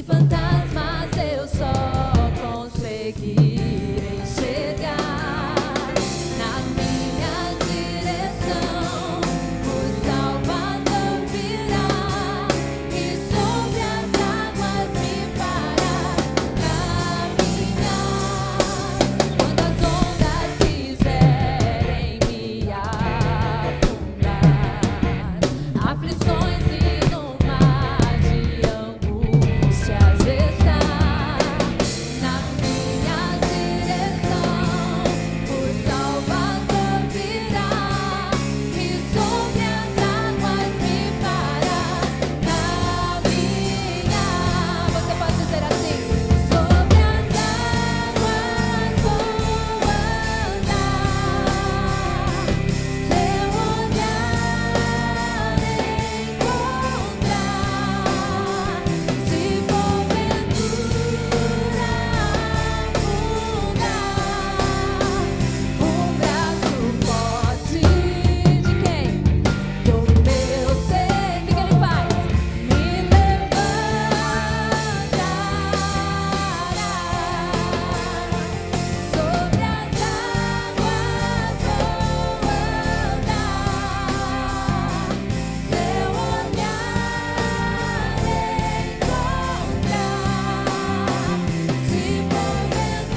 fantasmas eu só conseguirei enxergar na minha direção. O Salvador virá e sobre as águas me fará caminhar. Quando as ondas quiserem me afundar, aflições e no mar de angústias estar na minha direção. O Salvador virá e sobre as águas me fará caminhar. Você pode dizer assim: sobre as águas vou andar, seu olhar encontrar. Se porventura afundar, um braço forte de quem? Do meu ser. O que ele faz? Me levantará. Sobre as águas vou andar, seu olhar encontrar. Se porventura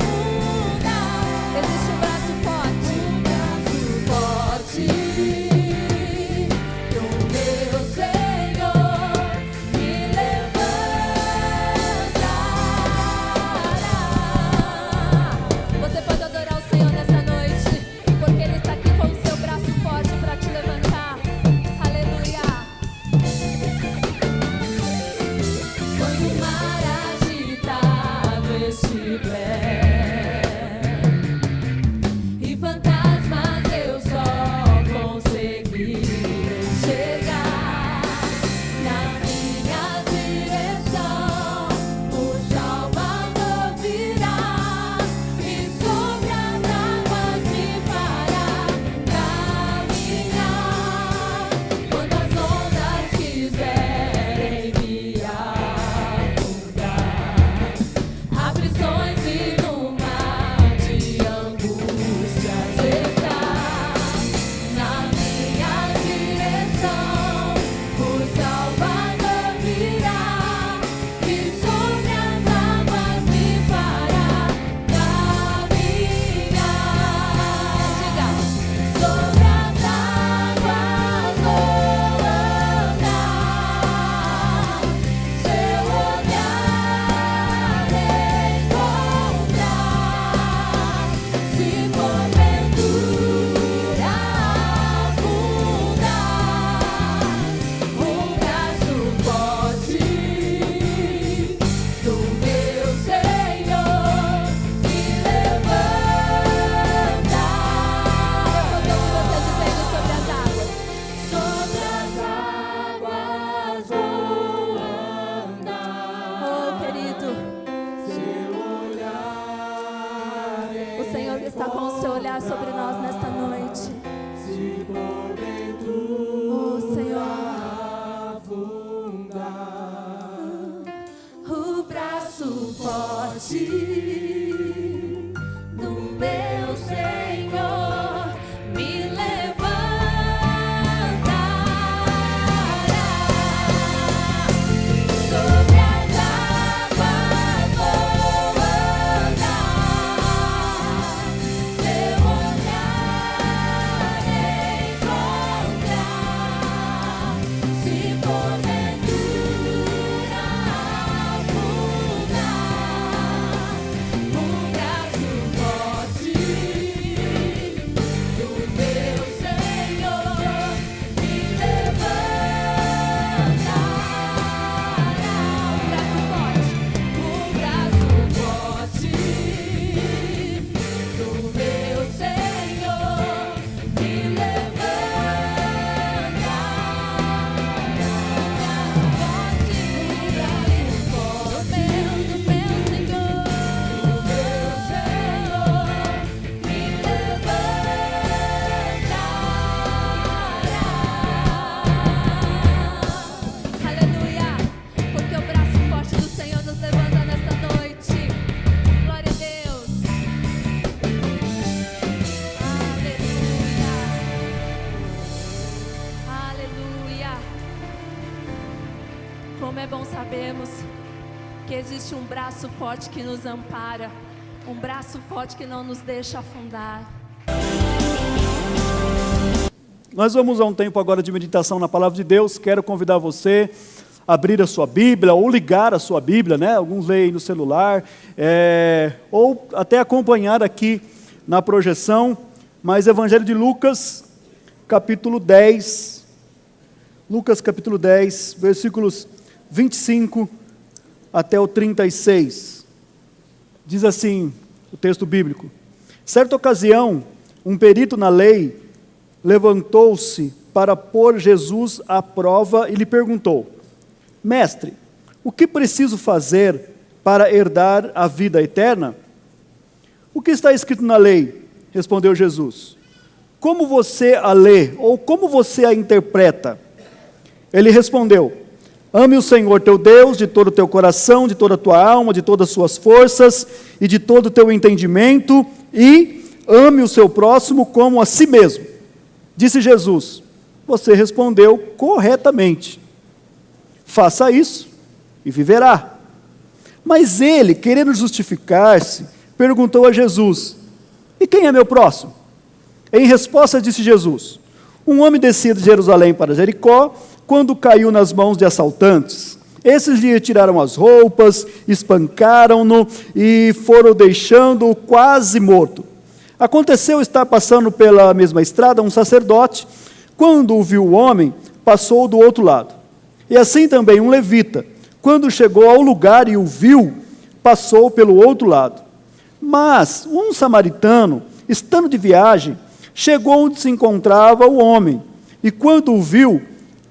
afundar, existe um braço forte do meu Senhor, me levantará. Você pode adorar o Senhor nessa noite, porque Ele está aqui com o seu braço forte para te levantar. Aleluia. Quando o mar agitado estiver e fantasmas eu só conseguirei enxergar na minha direção, o Salvador virá e sobre as águas me fará caminhar. Quando as ondas quiserem me afundar, aflições e no mar de angústias estar na minha direção, o Salvador virá e sobre as águas me fará caminhar. Diga: sobre as águas vou andar, seu olhar encontrar. Se porventura afundar, um braço forte do meu Senhor me levantará. Eu vou ouvir você dizendo: sobre as águas. Sobre as águas vou andar. Oh, querido, o Senhor está com o seu olhar sobre nós nesta noite. Oh, Senhor, o braço forte do meu Senhor me levantará. Sobre as águas vou andar, seu olhar encontrar. Se porventura afundar, Como é bom sabermos que existe um braço forte que nos ampara, um braço forte que não nos deixa afundar. Nós vamos a um tempo agora de meditação na Palavra de Deus. Quero convidar você a abrir a sua Bíblia ou ligar a sua Bíblia, né? Alguns leem no celular, ou até acompanhar aqui na projeção, mas Evangelho de Lucas, capítulo 10, Lucas capítulo 10, versículos 25 até o 36. Diz assim o texto bíblico: certa ocasião, um perito na lei levantou-se para pôr Jesus à prova e lhe perguntou: mestre, o que preciso fazer para herdar a vida eterna? O que está escrito na lei? Respondeu Jesus. Como você a lê, ou como você a interpreta? Ele respondeu: ame o Senhor teu Deus de todo o teu coração, de toda a tua alma, de todas as suas forças e de todo o teu entendimento, e ame o seu próximo como a si mesmo. Disse Jesus: você respondeu corretamente. Faça isso e viverá. Mas ele, querendo justificar-se, perguntou a Jesus: e quem é meu próximo? Em resposta disse Jesus: um homem descia de Jerusalém para Jericó, quando caiu nas mãos de assaltantes. Esses lhe tiraram as roupas, espancaram-no e foram deixando-o quase morto. Aconteceu estar passando pela mesma estrada um sacerdote. Quando o viu o homem, passou do outro lado. E assim também um levita, quando chegou ao lugar e o viu, passou pelo outro lado. Mas um samaritano, estando de viagem, chegou onde se encontrava o homem, e quando o viu,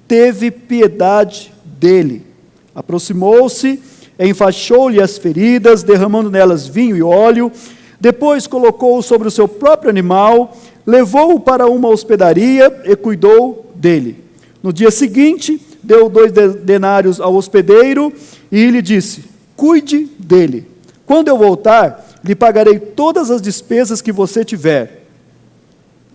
teve piedade dele. Aproximou-se, enfaixou-lhe as feridas, derramando nelas vinho e óleo. Depois colocou-o sobre o seu próprio animal, levou-o para uma hospedaria e cuidou dele. No dia seguinte, deu 2 denários ao hospedeiro e lhe disse: cuide dele. Quando eu voltar, lhe pagarei todas as despesas que você tiver.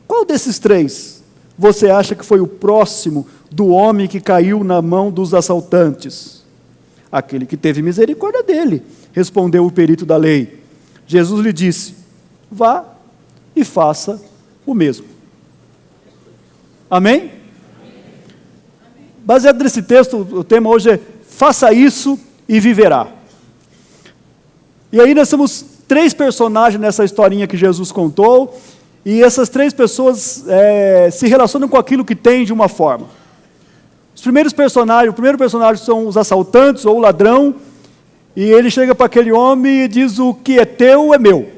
Qual desses 3 você acha que foi o próximo do homem que caiu na mão dos assaltantes? Aquele que teve misericórdia dele, respondeu o perito da lei. Jesus lhe disse: vá e faça o mesmo. Amém? Baseado nesse texto, o tema hoje é: faça isso e viverá. E aí nós temos 3 personagens nessa historinha que Jesus contou, e essas 3 pessoas se relacionam com aquilo que tem de uma forma. O primeiro personagem são os assaltantes ou o ladrão, e ele chega para aquele homem e diz: o que é teu é meu.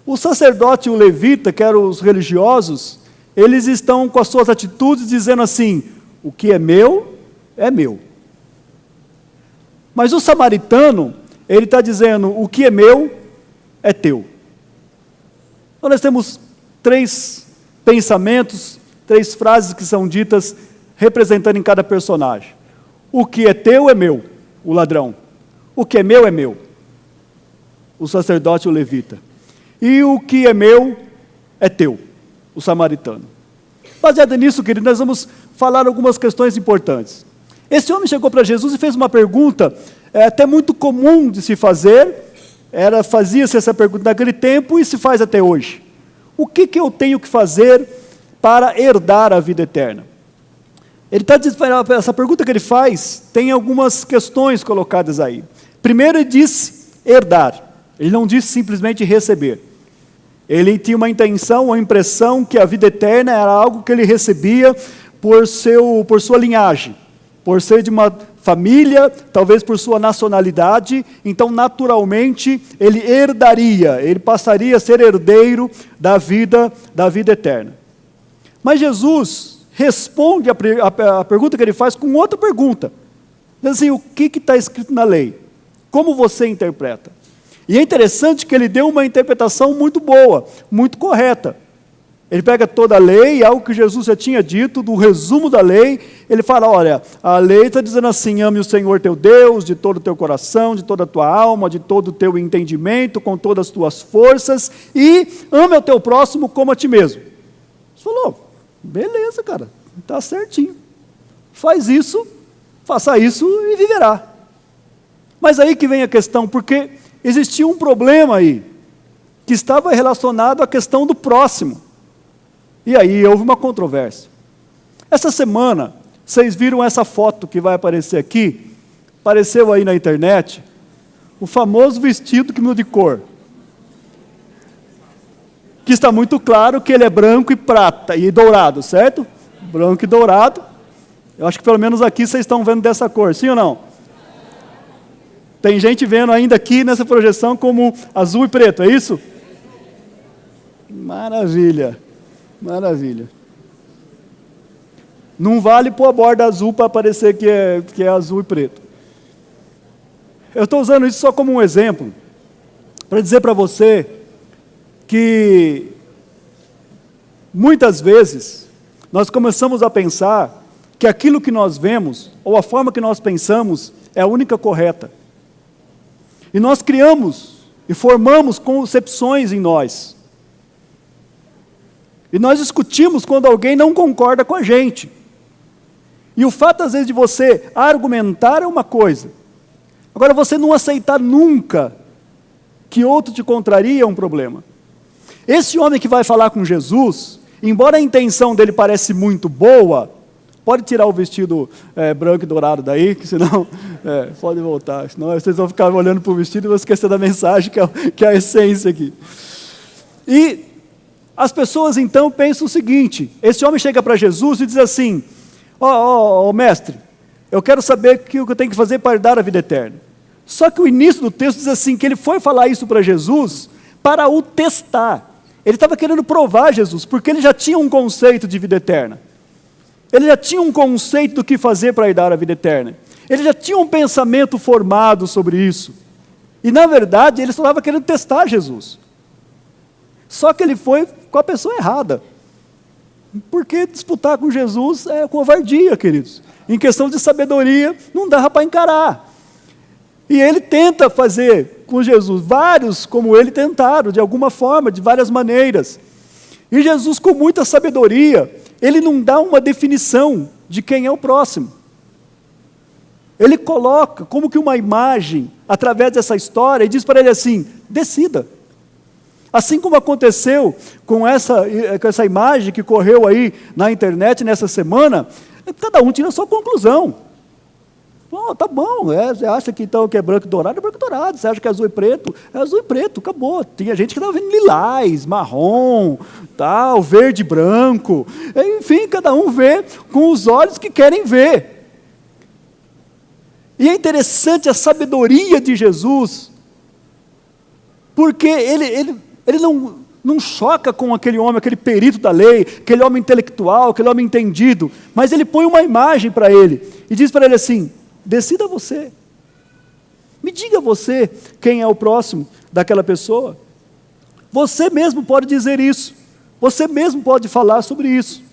O sacerdote e o levita, que eram os religiosos, eles estão com as suas atitudes dizendo assim: o que é meu é meu. Mas o samaritano, ele está dizendo: o que é meu é teu. Então nós temos 3 pensamentos, 3 frases que são ditas representando em cada personagem. O que é teu é meu, o ladrão. O que é meu, o sacerdote e o levita. E o que é meu é teu, o samaritano. Baseado nisso, querido, nós vamos falar algumas questões importantes. Esse homem chegou para Jesus e fez uma pergunta, até muito comum de se fazer, fazia-se essa pergunta naquele tempo e se faz até hoje. O que eu tenho que fazer para herdar a vida eterna? Ele está dizendo, essa pergunta que ele faz, tem algumas questões colocadas aí. Primeiro ele disse herdar, ele não disse simplesmente receber. Ele tinha uma intenção, uma impressão que a vida eterna era algo que ele recebia por sua linhagem, por ser de uma família, talvez por sua nacionalidade, então naturalmente ele herdaria, ele passaria a ser herdeiro da vida eterna. Mas Jesus responde a pergunta que ele faz com outra pergunta. Diz assim: o que está escrito na lei? Como você interpreta? E é interessante que ele deu uma interpretação muito boa, muito correta. Ele pega toda a lei, algo que Jesus já tinha dito, do resumo da lei, ele fala: olha, a lei está dizendo assim: ame o Senhor teu Deus de todo o teu coração, de toda a tua alma, de todo o teu entendimento, com todas as tuas forças, e ame o teu próximo como a ti mesmo. Ele falou: beleza, cara, está certinho. faz isso, faça isso e viverá. Mas aí que vem a questão, porque existia um problema aí, que estava relacionado à questão do próximo. E aí houve uma controvérsia. Essa semana, vocês viram essa foto que vai aparecer aqui? Apareceu aí na internet, o famoso vestido que muda de cor. Que está muito claro que ele é branco e prata, e dourado, certo? Branco e dourado. Eu acho que pelo menos aqui vocês estão vendo dessa cor, sim ou não? Tem gente vendo ainda aqui nessa projeção como azul e preto, é isso? Maravilha, maravilha. Não vale pôr a borda azul para parecer que é azul e preto. Eu estou usando isso só como um exemplo, para dizer para você que muitas vezes nós começamos a pensar que aquilo que nós vemos, ou a forma que nós pensamos, é a única correta. E nós criamos e formamos concepções em nós. E nós discutimos quando alguém não concorda com a gente. E o fato, às vezes, de você argumentar é uma coisa. Agora, você não aceitar nunca que outro te contraria é um problema. Esse homem que vai falar com Jesus, embora a intenção dele pareça muito boa, pode tirar o vestido branco e dourado daí, que senão, pode voltar, senão vocês vão ficar olhando para o vestido e vão esquecer da mensagem, que é a essência aqui. E as pessoas então pensam o seguinte, esse homem chega para Jesus e diz assim, ó mestre, eu quero saber o que eu tenho que fazer para dar a vida eterna. Só que o início do texto diz assim, que ele foi falar isso para Jesus para o testar. Ele estava querendo provar Jesus, porque ele já tinha um conceito de vida eterna. Ele já tinha um conceito do que fazer para dar a vida eterna. Ele já tinha um pensamento formado sobre isso. E, na verdade, ele só estava querendo testar Jesus. Só que ele foi com a pessoa errada. Porque disputar com Jesus é covardia, queridos. Em questão de sabedoria, não dava para encarar. E ele tenta fazer com Jesus, vários como ele tentaram, de alguma forma, de várias maneiras. E Jesus, com muita sabedoria, ele não dá uma definição de quem é o próximo. Ele coloca como que uma imagem, através dessa história, e diz para ele assim, decida. Assim como aconteceu com essa imagem que correu aí na internet nessa semana, cada um tira a sua conclusão. Tá bom, você acha que então que é branco e dourado, é branco e dourado. Você acha que é azul e preto, acabou. Tinha gente que estava vendo lilás, marrom, tal, verde e branco. Enfim, cada um vê com os olhos que querem ver. E é interessante a sabedoria de Jesus, porque ele não choca com aquele homem, aquele perito da lei, aquele homem intelectual, aquele homem entendido, mas ele põe uma imagem para ele, e diz para ele assim, decida você, me diga você quem é o próximo daquela pessoa, você mesmo pode dizer isso, você mesmo pode falar sobre isso.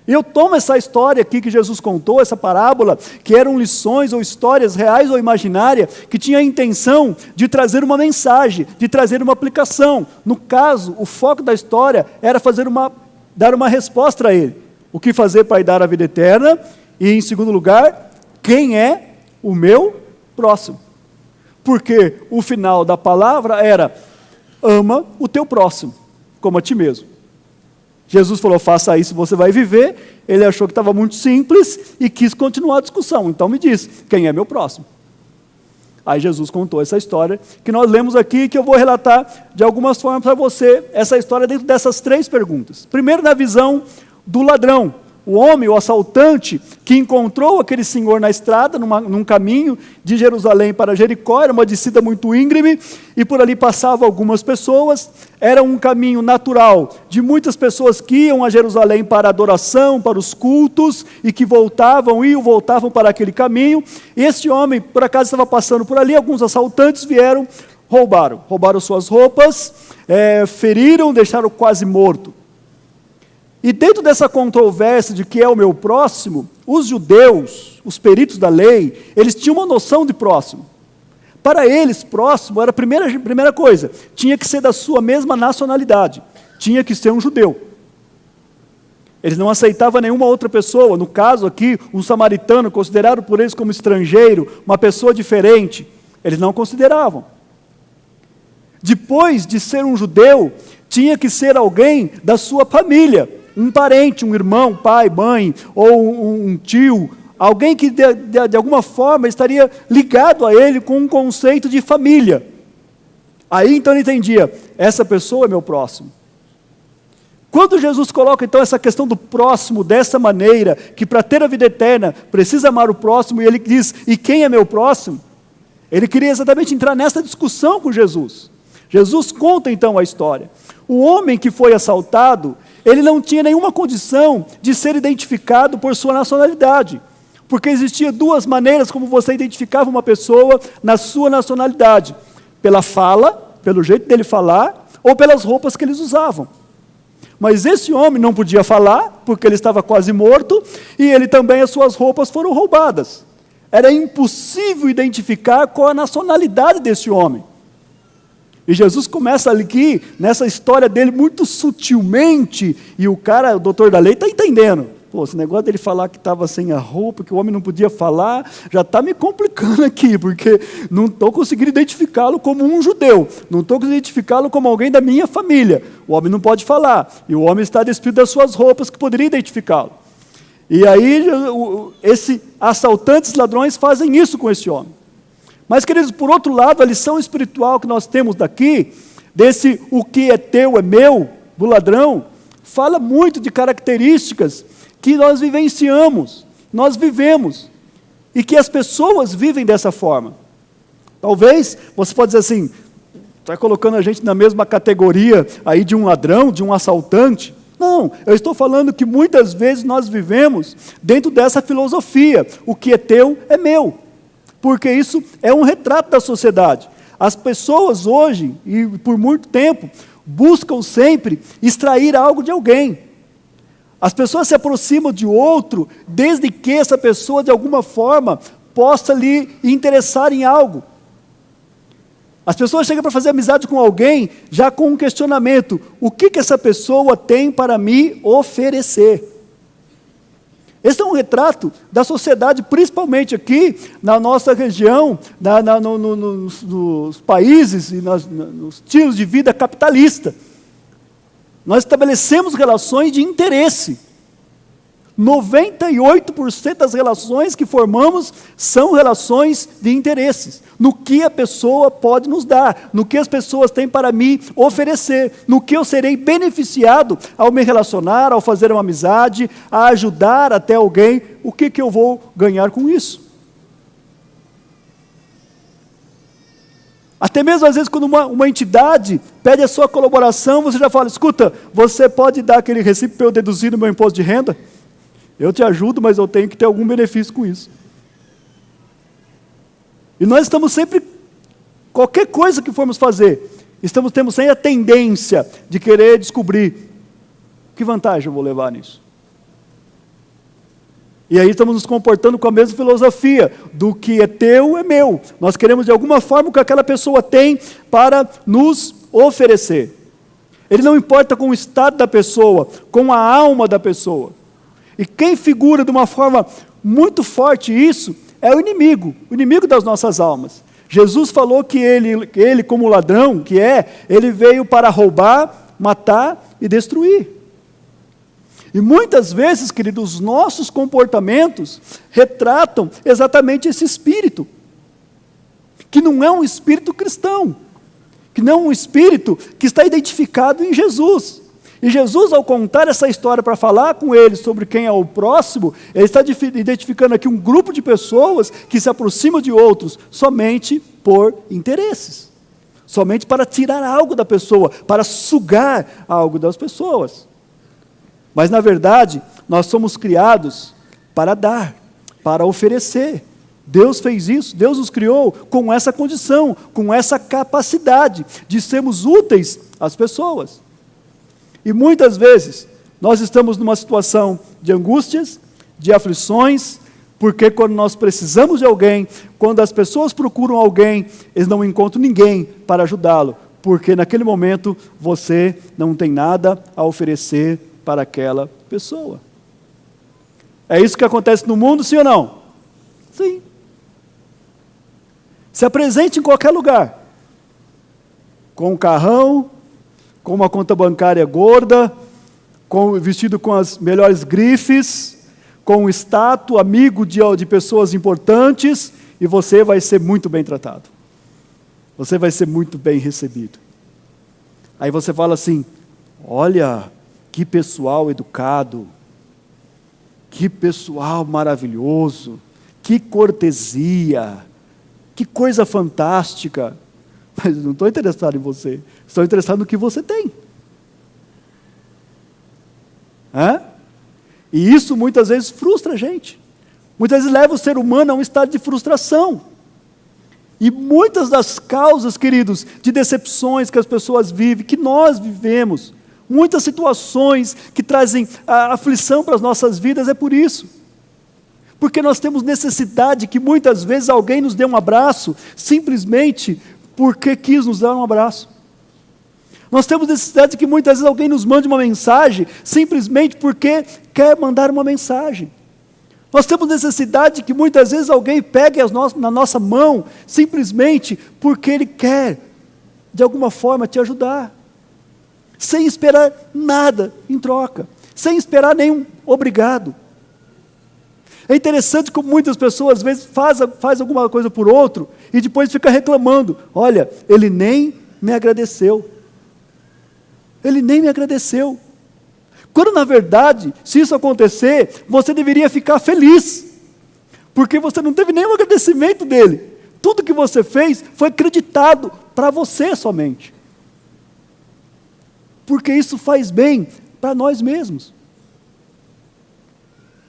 E eu tomo essa história aqui que Jesus contou, essa parábola, que eram lições ou histórias reais ou imaginárias, que tinha a intenção de trazer uma mensagem, de trazer uma aplicação. No caso, o foco da história era dar uma resposta a ele. O que fazer para dar a vida eterna? E, em segundo lugar, quem é o meu próximo? Porque o final da palavra era, ama o teu próximo, como a ti mesmo. Jesus falou, faça isso, você vai viver. Ele achou que estava muito simples e quis continuar a discussão. Então me diz, quem é meu próximo? Aí Jesus contou essa história que nós lemos aqui, que eu vou relatar de algumas formas para você, essa história dentro dessas 3 perguntas. Primeiro, na visão do ladrão. O homem, o assaltante, que encontrou aquele senhor na estrada, num caminho de Jerusalém para Jericó, era uma descida muito íngreme, e por ali passavam algumas pessoas, era um caminho natural de muitas pessoas que iam a Jerusalém para a adoração, para os cultos, e que voltavam para aquele caminho, e este homem, por acaso, estava passando por ali, alguns assaltantes vieram, roubaram suas roupas, feriram, deixaram quase morto. E dentro dessa controvérsia de que é o meu próximo, os judeus, os peritos da lei, eles tinham uma noção de próximo. Para eles, próximo era a primeira coisa, tinha que ser da sua mesma nacionalidade, tinha que ser um judeu. Eles não aceitavam nenhuma outra pessoa. No caso aqui, um samaritano, considerado por eles como estrangeiro, uma pessoa diferente, eles não consideravam. Depois de ser um judeu, tinha que ser alguém da sua família, um parente, um irmão, pai, mãe, ou um tio, alguém que de alguma forma estaria ligado a ele com um conceito de família. Aí então ele entendia, essa pessoa é meu próximo. Quando Jesus coloca então essa questão do próximo dessa maneira, que para ter a vida eterna precisa amar o próximo, e ele diz, e quem é meu próximo? Ele queria exatamente entrar nessa discussão com Jesus. Jesus conta então a história. O homem que foi assaltado, ele não tinha nenhuma condição de ser identificado por sua nacionalidade, porque existia duas maneiras como você identificava uma pessoa na sua nacionalidade, pela fala, pelo jeito dele falar, ou pelas roupas que eles usavam. Mas esse homem não podia falar, porque ele estava quase morto, e ele também, as suas roupas foram roubadas. Era impossível identificar qual a nacionalidade desse homem. E Jesus começa aqui, nessa história dele, muito sutilmente, e o cara, o doutor da lei, está entendendo. Pô, esse negócio dele falar que estava sem a roupa, que o homem não podia falar, já está me complicando aqui, porque não estou conseguindo identificá-lo como um judeu, não estou conseguindo identificá-lo como alguém da minha família. O homem não pode falar, e o homem está despido das suas roupas, que poderia identificá-lo. E aí, esses assaltantes, ladrões, fazem isso com esse homem. Mas, queridos, por outro lado, a lição espiritual que nós temos daqui, desse o que é teu é meu, do ladrão, fala muito de características que nós vivenciamos, nós vivemos, e que as pessoas vivem dessa forma. Talvez, você pode dizer assim, está colocando a gente na mesma categoria aí de um ladrão, de um assaltante. Não, eu estou falando que muitas vezes nós vivemos dentro dessa filosofia, o que é teu é meu. Porque isso é um retrato da sociedade. As pessoas hoje, e por muito tempo, buscam sempre extrair algo de alguém. As pessoas se aproximam de outro, desde que essa pessoa, de alguma forma, possa lhe interessar em algo. As pessoas chegam para fazer amizade com alguém, já com um questionamento, o que essa pessoa tem para me oferecer? Esse é um retrato da sociedade, principalmente aqui na nossa região, nos países e nos estilos de vida capitalista. Nós estabelecemos relações de interesse. 98% das relações que formamos são relações de interesses. No que a pessoa pode nos dar, no que as pessoas têm para me oferecer, no que eu serei beneficiado ao me relacionar, ao fazer uma amizade, a ajudar até alguém, o que eu vou ganhar com isso? Até mesmo às vezes quando uma entidade pede a sua colaboração, você já fala, escuta, você pode dar aquele recibo para eu deduzir no meu imposto de renda? Eu te ajudo, mas eu tenho que ter algum benefício com isso. E nós estamos sempre, qualquer coisa que formos fazer, temos sempre a tendência de querer descobrir que vantagem eu vou levar nisso. E aí estamos nos comportando com a mesma filosofia, do que é teu é meu. Nós queremos de alguma forma o que aquela pessoa tem para nos oferecer. Ele não importa com o estado da pessoa, com a alma da pessoa. E quem figura de uma forma muito forte isso, é o inimigo das nossas almas. Jesus falou que ele como ladrão, ele veio para roubar, matar e destruir. E muitas vezes, queridos, os nossos comportamentos retratam exatamente esse espírito, que não é um espírito cristão, que não é um espírito que está identificado em Jesus. E Jesus, ao contar essa história para falar com eles sobre quem é o próximo, ele está identificando aqui um grupo de pessoas que se aproximam de outros somente por interesses, somente para tirar algo da pessoa, para sugar algo das pessoas. Mas na verdade, nós somos criados para dar, para oferecer. Deus fez isso, Deus nos criou com essa condição, com essa capacidade de sermos úteis às pessoas. E muitas vezes, nós estamos numa situação de angústias, de aflições, porque quando nós precisamos de alguém, quando as pessoas procuram alguém, eles não encontram ninguém para ajudá-lo, porque naquele momento você não tem nada a oferecer para aquela pessoa. É isso que acontece no mundo, sim ou não? Sim. Se apresente em qualquer lugar, com um carrão, com uma conta bancária gorda, vestido com as melhores grifes, com um status, amigo de pessoas importantes, e você vai ser muito bem tratado. Você vai ser muito bem recebido. Aí você fala assim, olha, que pessoal educado, que pessoal maravilhoso, que cortesia, que coisa fantástica. Mas eu não estou interessado em você, estou interessado no que você tem. E isso muitas vezes frustra a gente. Muitas vezes leva o ser humano a um estado de frustração. E muitas das causas, queridos, de decepções que as pessoas vivem, que nós vivemos, muitas situações que trazem a aflição para as nossas vidas, é por isso. Porque nós temos necessidade que muitas vezes alguém nos dê um abraço, simplesmente porque quis nos dar um abraço. Nós temos necessidade que muitas vezes alguém nos mande uma mensagem, simplesmente porque quer mandar uma mensagem. Nós temos necessidade que muitas vezes alguém pegue na nossa mão, simplesmente porque ele quer, de alguma forma, te ajudar. Sem esperar nada em troca, sem esperar nenhum obrigado. É interessante como muitas pessoas, às vezes, faz alguma coisa por outro, e depois fica reclamando, olha, ele nem me agradeceu. Ele nem me agradeceu. Quando, na verdade, se isso acontecer, você deveria ficar feliz, porque você não teve nenhum agradecimento dele. Tudo que você fez foi acreditado para você somente. Porque isso faz bem para nós mesmos.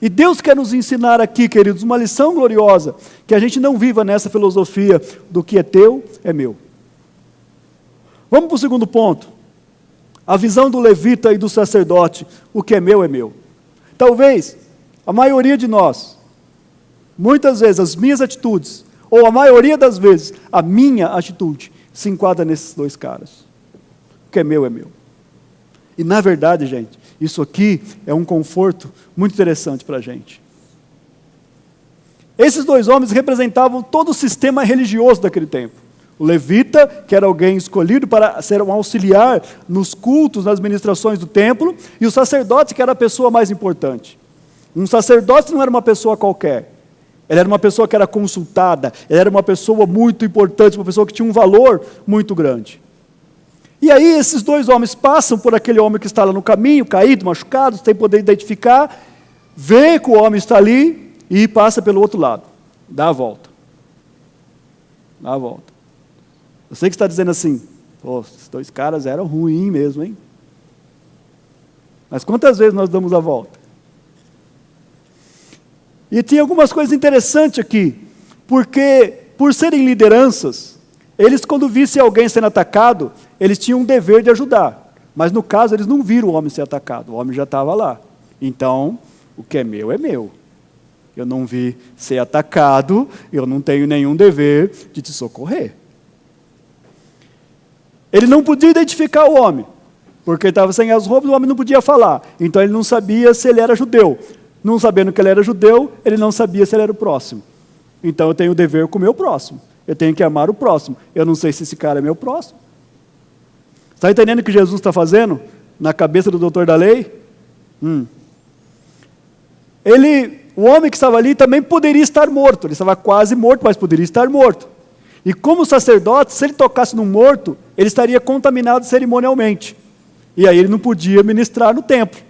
E Deus quer nos ensinar aqui, queridos, uma lição gloriosa, que a gente não viva nessa filosofia do que é teu, é meu. Vamos para o segundo ponto. A visão do levita e do sacerdote, o que é meu é meu. Talvez, a maioria de nós, muitas vezes as minhas atitudes, ou a maioria das vezes, a minha atitude, se enquadra nesses dois caras. O que é meu é meu. E na verdade, gente, isso aqui é um conforto muito interessante para a gente. Esses dois homens representavam todo o sistema religioso daquele tempo. O levita, que era alguém escolhido para ser um auxiliar nos cultos, nas ministrações do templo, e o sacerdote, que era a pessoa mais importante. Um sacerdote não era uma pessoa qualquer, ele era uma pessoa que era consultada, ele era uma pessoa muito importante, uma pessoa que tinha um valor muito grande. E aí esses dois homens passam por aquele homem que está lá no caminho, caído, machucado, sem poder identificar, vê que o homem está ali e passa pelo outro lado, dá a volta. Dá a volta. Eu sei que você está dizendo assim, esses dois caras eram ruins mesmo, hein? Mas quantas vezes nós damos a volta? E tinha algumas coisas interessantes aqui, porque por serem lideranças, eles quando vissem alguém sendo atacado, eles tinham um dever de ajudar. Mas no caso, eles não viram o homem ser atacado, o homem já estava lá. Então, o que é meu é meu. Eu não vi ser atacado, eu não tenho nenhum dever de te socorrer. Ele não podia identificar o homem, porque estava sem as roupas, o homem não podia falar. Então ele não sabia se ele era judeu. Não sabendo que ele era judeu, ele não sabia se ele era o próximo. Então eu tenho o dever com o meu próximo. Eu tenho que amar o próximo. Eu não sei se esse cara é meu próximo. Está entendendo o que Jesus está fazendo na cabeça do doutor da lei? O homem que estava ali também poderia estar morto. Ele estava quase morto, mas poderia estar morto. E como sacerdote, se ele tocasse num morto, ele estaria contaminado cerimonialmente. E aí ele não podia ministrar no templo.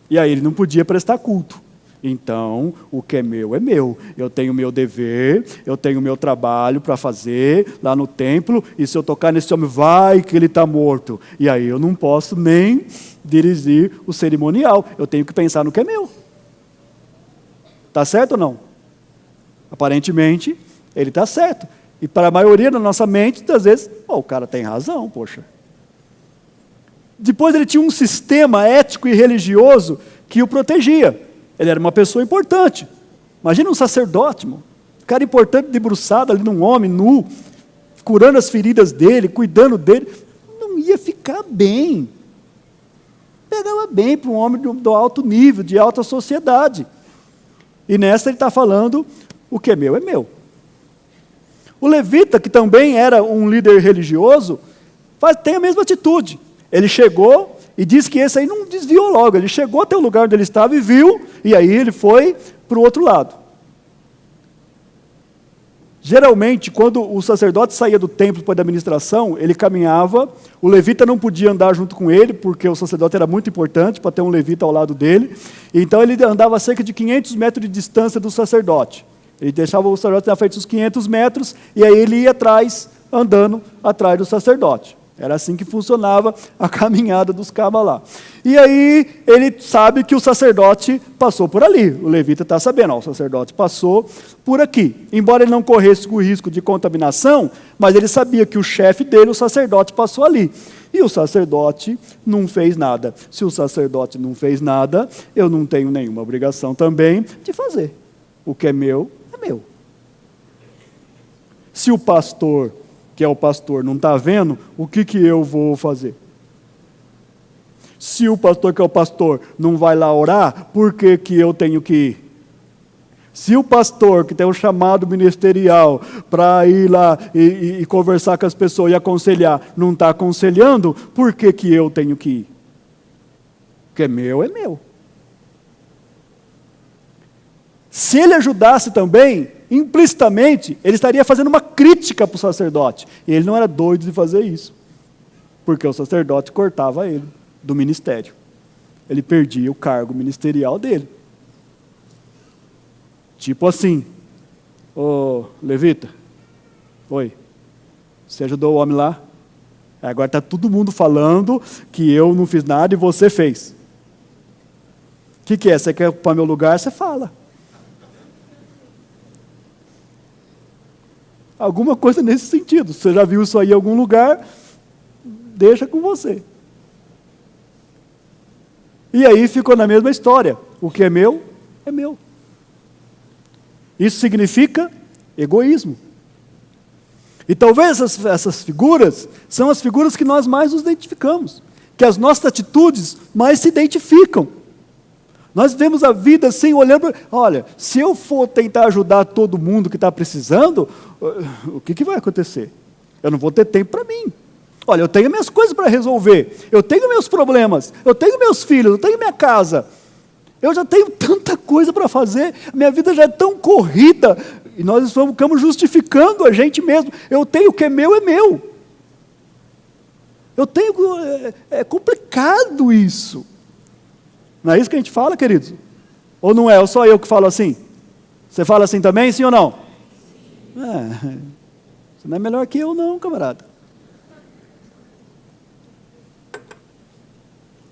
E aí ele não podia prestar culto. Então, o que é meu é meu. Eu tenho o meu dever, eu tenho o meu trabalho para fazer lá no templo, e se eu tocar nesse homem, vai que ele está morto. E aí eu não posso nem dirigir o cerimonial. Eu tenho que pensar no que é meu. Está certo ou não? Aparentemente, ele está certo. E para a maioria da nossa mente, às vezes, o cara tem razão, poxa. Depois ele tinha um sistema ético e religioso que o protegia. Ele era uma pessoa importante. Imagina um sacerdote, um cara importante debruçado ali num homem nu, curando as feridas dele, cuidando dele. Não ia ficar bem. pegava bem para um homem do alto nível, de alta sociedade. E nessa ele está falando, o que é meu é meu. O levita, que também era um líder religioso, tem a mesma atitude. Ele chegou e disse que esse aí não desviou logo. Ele chegou até o lugar onde ele estava e viu, e aí ele foi para o outro lado. Geralmente, quando o sacerdote saía do templo para a administração, ele caminhava, o levita não podia andar junto com ele, porque o sacerdote era muito importante para ter um levita ao lado dele, então ele andava a cerca de 500 metros de distância do sacerdote. Ele deixava o sacerdote na frente dos 500 metros, e aí ele ia atrás, andando atrás do sacerdote. Era assim que funcionava a caminhada dos cabas lá. E aí ele sabe que o sacerdote passou por ali. O levita está sabendo, o sacerdote passou por aqui. Embora ele não corresse o risco de contaminação, mas ele sabia que o chefe dele, o sacerdote, passou ali. E o sacerdote não fez nada. Se o sacerdote não fez nada, eu não tenho nenhuma obrigação também de fazer. O que é meu, é meu. Se o pastor, que é o pastor, não está vendo, o que eu vou fazer? Se o pastor, que é o pastor, não vai lá orar, por que eu tenho que ir? Se o pastor, que tem um chamado ministerial para ir lá e conversar com as pessoas e aconselhar, não está aconselhando, por que eu tenho que ir? O que é meu, é meu. Se ele ajudasse também, implicitamente, ele estaria fazendo uma crítica para o sacerdote. E ele não era doido de fazer isso, porque o sacerdote cortava ele do ministério. Ele perdia o cargo ministerial dele. Tipo assim, ô levita, oi, você ajudou o homem lá? Agora está todo mundo falando que eu não fiz nada e você fez. O que é? Você quer ocupar meu lugar? Você fala. Alguma coisa nesse sentido. Você já viu isso aí em algum lugar? Deixa com você. E aí ficou na mesma história. O que é meu, é meu. Isso significa egoísmo. E talvez essas figuras são as figuras que nós mais nos identificamos, que as nossas atitudes mais se identificam. Nós vivemos a vida sem olhar para... Olha, se eu for tentar ajudar todo mundo que está precisando, o que vai acontecer? Eu não vou ter tempo para mim. Olha, eu tenho minhas coisas para resolver, eu tenho meus problemas, eu tenho meus filhos, eu tenho minha casa. Eu já tenho tanta coisa para fazer, minha vida já é tão corrida, e nós ficamos justificando a gente mesmo. Eu tenho o que é meu, é meu. Eu tenho... É complicado isso. Não é isso que a gente fala, queridos? Ou não é? Ou só eu que falo assim? Você fala assim também, sim ou não? Você não é melhor que eu não, camarada.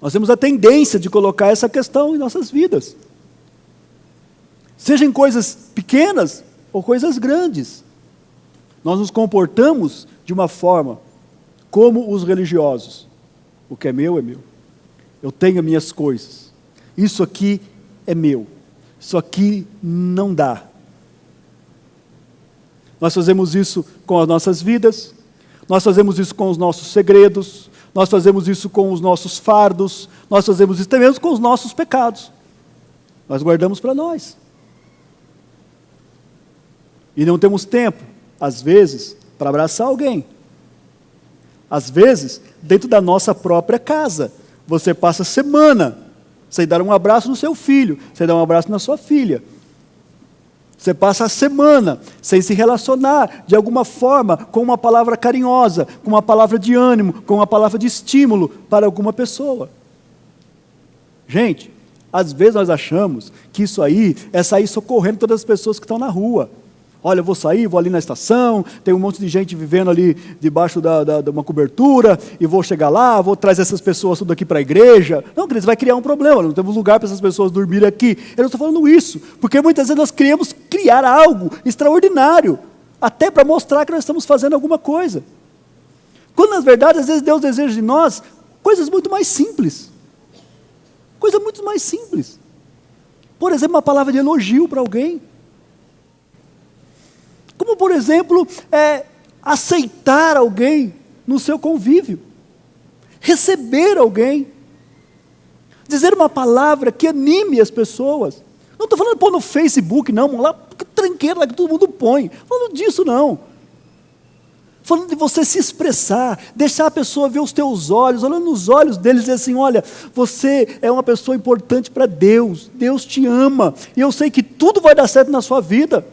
Nós temos a tendência de colocar essa questão em nossas vidas. Seja em coisas pequenas ou coisas grandes. Nós nos comportamos de uma forma como os religiosos. O que é meu, é meu. Eu tenho as minhas coisas. Isso aqui é meu. Isso aqui não dá. Nós fazemos isso com as nossas vidas, nós fazemos isso com os nossos segredos, nós fazemos isso com os nossos fardos, nós fazemos isso também com os nossos pecados. Nós guardamos para nós. E não temos tempo, às vezes, para abraçar alguém. Às vezes, dentro da nossa própria casa, você passa semana sem dar um abraço no seu filho, sem dar um abraço na sua filha. Você passa a semana sem se relacionar de alguma forma com uma palavra carinhosa, com uma palavra de ânimo, com uma palavra de estímulo para alguma pessoa. Gente, às vezes nós achamos que isso aí é sair socorrendo todas as pessoas que estão na rua. Olha, eu vou sair, vou ali na estação, tem um monte de gente vivendo ali debaixo de uma cobertura, e vou chegar lá, vou trazer essas pessoas tudo aqui para a igreja. Não, queridos, vai criar um problema, não temos lugar para essas pessoas dormirem aqui. Eu não estou falando isso, porque muitas vezes nós queremos criar algo extraordinário, até para mostrar que nós estamos fazendo alguma coisa. Quando, na verdade, às vezes Deus deseja de nós coisas muito mais simples. Coisa muito mais simples. Por exemplo, uma palavra de elogio para alguém. Como, por exemplo, aceitar alguém no seu convívio. Receber alguém. Dizer uma palavra que anime as pessoas. Não estou falando de pôr no Facebook, não, lá, que tranqueira lá que todo mundo põe. Falando disso, não. Falando de você se expressar, deixar a pessoa ver os teus olhos, olhando nos olhos deles e dizer assim, olha, você é uma pessoa importante para Deus, Deus te ama, e eu sei que tudo vai dar certo na sua vida.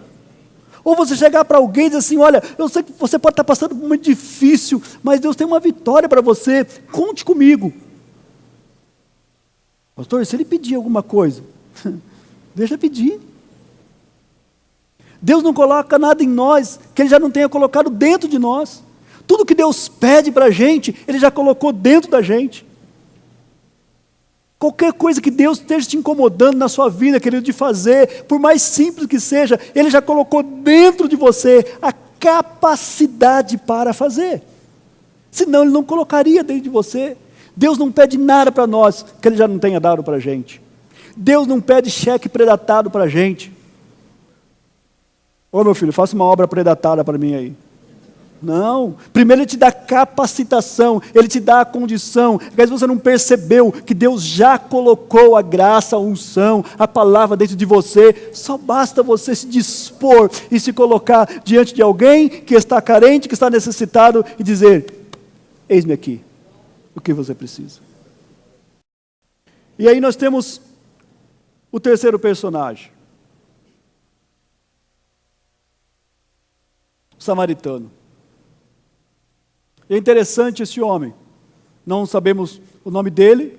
Ou você chegar para alguém e dizer assim, olha, eu sei que você pode estar passando por um momento difícil, mas Deus tem uma vitória para você, conte comigo. Pastor, se ele pedir alguma coisa, deixa pedir. Deus não coloca nada em nós que Ele já não tenha colocado dentro de nós. Tudo que Deus pede para a gente, Ele já colocou dentro da gente. Qualquer coisa que Deus esteja te incomodando na sua vida, querido, de fazer, por mais simples que seja, Ele já colocou dentro de você a capacidade para fazer. Senão Ele não colocaria dentro de você. Deus não pede nada para nós que Ele já não tenha dado para a gente. Deus não pede cheque predatado para a gente. Ô meu filho, faça uma obra predatada para mim aí. Não, primeiro Ele te dá capacitação, Ele te dá a condição. Às vezes você não percebeu que Deus já colocou a graça, a unção, a palavra dentro de você. Só basta você se dispor e se colocar diante de alguém que está carente, que está necessitado e dizer, eis-me aqui, o que você precisa. E aí nós temos o terceiro personagem. O samaritano. É interessante esse homem, não sabemos o nome dele,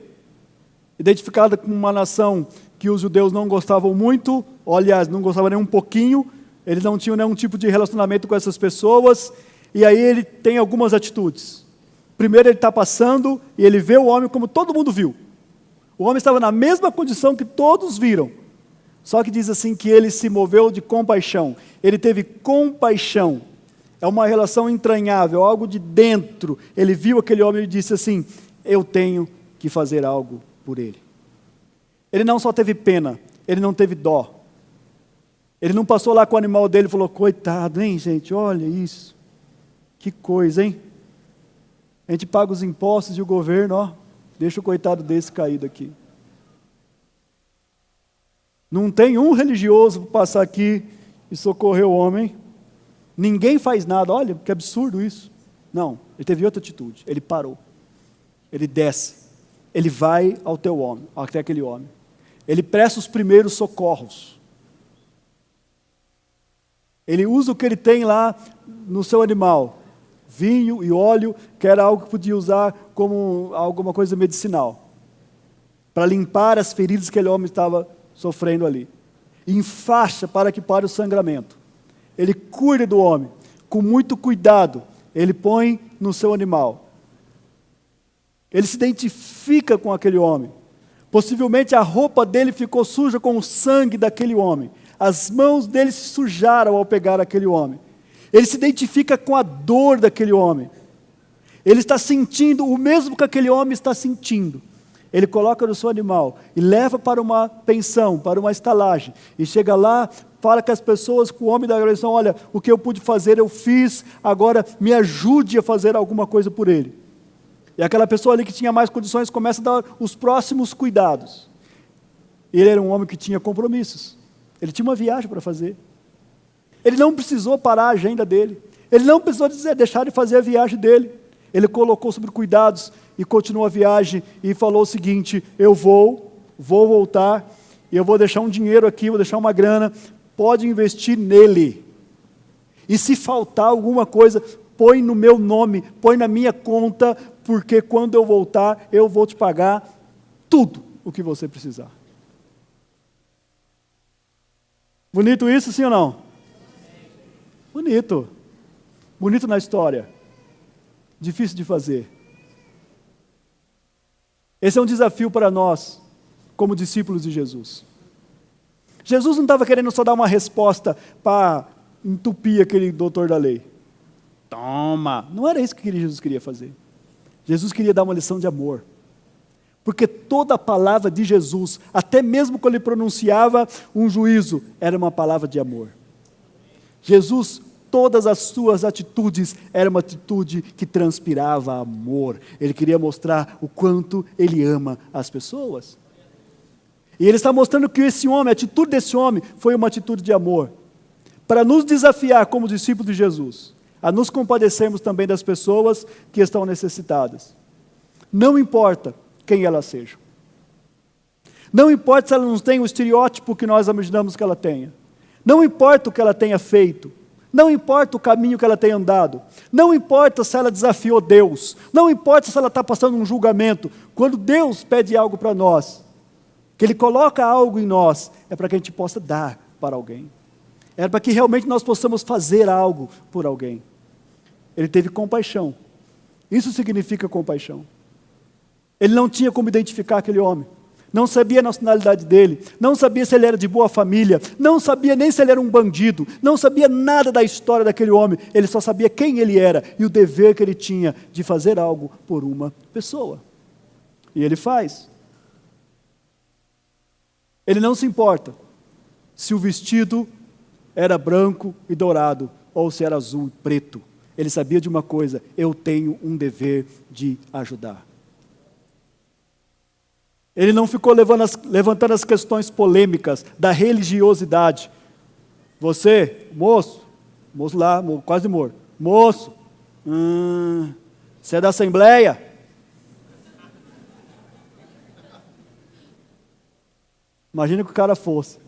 identificado com uma nação que os judeus não gostavam muito, ou, aliás, não gostavam nem um pouquinho, eles não tinham nenhum tipo de relacionamento com essas pessoas, e aí ele tem algumas atitudes. Primeiro ele está passando e ele vê o homem como todo mundo viu. O homem estava na mesma condição que todos viram, só que diz assim que ele se moveu de compaixão, ele teve compaixão. É uma relação entranhável, algo de dentro. Ele viu aquele homem e disse assim, eu tenho que fazer algo por ele. Ele não só teve pena, ele não teve dó. Ele não passou lá com o animal dele e falou, coitado, hein gente, olha isso. Que coisa, hein? A gente paga os impostos e o governo, ó, deixa o coitado desse caído aqui. Não tem um religioso para passar aqui e socorrer o homem. Ninguém faz nada, olha que absurdo isso. Não, ele teve outra atitude, ele parou, ele desce, ele vai ao teu homem, até aquele homem, ele presta os primeiros socorros, ele usa o que ele tem lá no seu animal, vinho e óleo, que era algo que podia usar como alguma coisa medicinal, para limpar as feridas que aquele homem estava sofrendo ali, enfaixa para que pare o sangramento. Ele cuida do homem, com muito cuidado, ele põe no seu animal. Ele se identifica com aquele homem. Possivelmente a roupa dele ficou suja com o sangue daquele homem. As mãos dele se sujaram ao pegar aquele homem. Ele se identifica com a dor daquele homem. Ele está sentindo o mesmo que aquele homem está sentindo. Ele coloca no seu animal e leva para uma pensão, para uma estalagem. E chega lá, fala com as pessoas, com o homem da agressão, olha, o que eu pude fazer eu fiz, agora me ajude a fazer alguma coisa por ele. E aquela pessoa ali que tinha mais condições começa a dar os próximos cuidados. Ele era um homem que tinha compromissos. Ele tinha uma viagem para fazer. Ele não precisou parar a agenda dele. Ele não precisou deixar de fazer a viagem dele. Ele colocou sobre cuidados e continuou a viagem e falou o seguinte, eu vou voltar e eu vou deixar um dinheiro aqui, vou deixar uma grana, pode investir nele. E se faltar alguma coisa, põe no meu nome, põe na minha conta, porque quando eu voltar, eu vou te pagar tudo o que você precisar. Bonito isso, sim ou não? Bonito. Bonito na história. Difícil de fazer. Esse é um desafio para nós, como discípulos de Jesus. Jesus não estava querendo só dar uma resposta para entupir aquele doutor da lei. Toma! Não era isso que Jesus queria fazer. Jesus queria dar uma lição de amor. Porque toda a palavra de Jesus, até mesmo quando ele pronunciava um juízo, era uma palavra de amor. Jesus todas as suas atitudes era uma atitude que transpirava amor. Ele queria mostrar o quanto ele ama as pessoas. E ele está mostrando que esse homem, a atitude desse homem, foi uma atitude de amor. Para nos desafiar como discípulos de Jesus, a nos compadecermos também das pessoas que estão necessitadas. Não importa quem elas sejam. Não importa se ela não tem o estereótipo que nós imaginamos que ela tenha. Não importa o que ela tenha feito. Não importa o caminho que ela tenha andado. Não importa se ela desafiou Deus. Não importa se ela está passando um julgamento. Quando Deus pede algo para nós, que Ele coloca algo em nós, é para que a gente possa dar para alguém. É para que realmente nós possamos fazer algo por alguém. Ele teve compaixão. Isso significa compaixão. Ele não tinha como identificar aquele homem. Não sabia a nacionalidade dele. Não sabia se ele era de boa família. Não sabia nem se ele era um bandido. Não sabia nada da história daquele homem. Ele só sabia quem ele era e o dever que ele tinha de fazer algo por uma pessoa. E ele faz. Ele não se importa se o vestido era branco e dourado ou se era azul e preto. Ele sabia de uma coisa: eu tenho um dever de ajudar. Ele não ficou levantando as questões polêmicas da religiosidade. Você, moço lá, quase morto, moço, você é da Assembleia? Imagina que o cara fosse.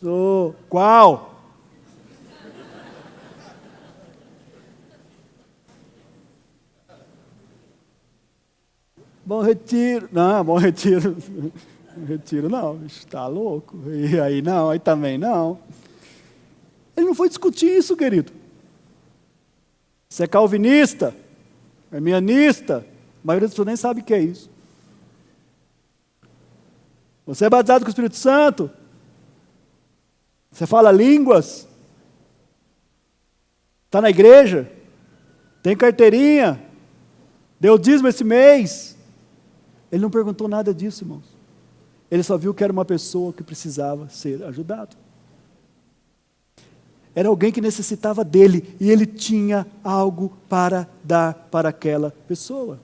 Sou, qual? Bom Retiro. Não, Bom Retiro. Retiro não, está louco. E aí não, aí também não. Ele não foi discutir isso, querido. Você é calvinista? É mianista? A maioria das pessoas nem sabe o que é isso. Você é batizado com o Espírito Santo? Você fala línguas? Está na igreja? Tem carteirinha? Deu dízimo esse mês? Ele não perguntou nada disso, irmãos. Ele só viu que era uma pessoa que precisava ser ajudado. Era alguém que necessitava dele e ele tinha algo para dar para aquela pessoa.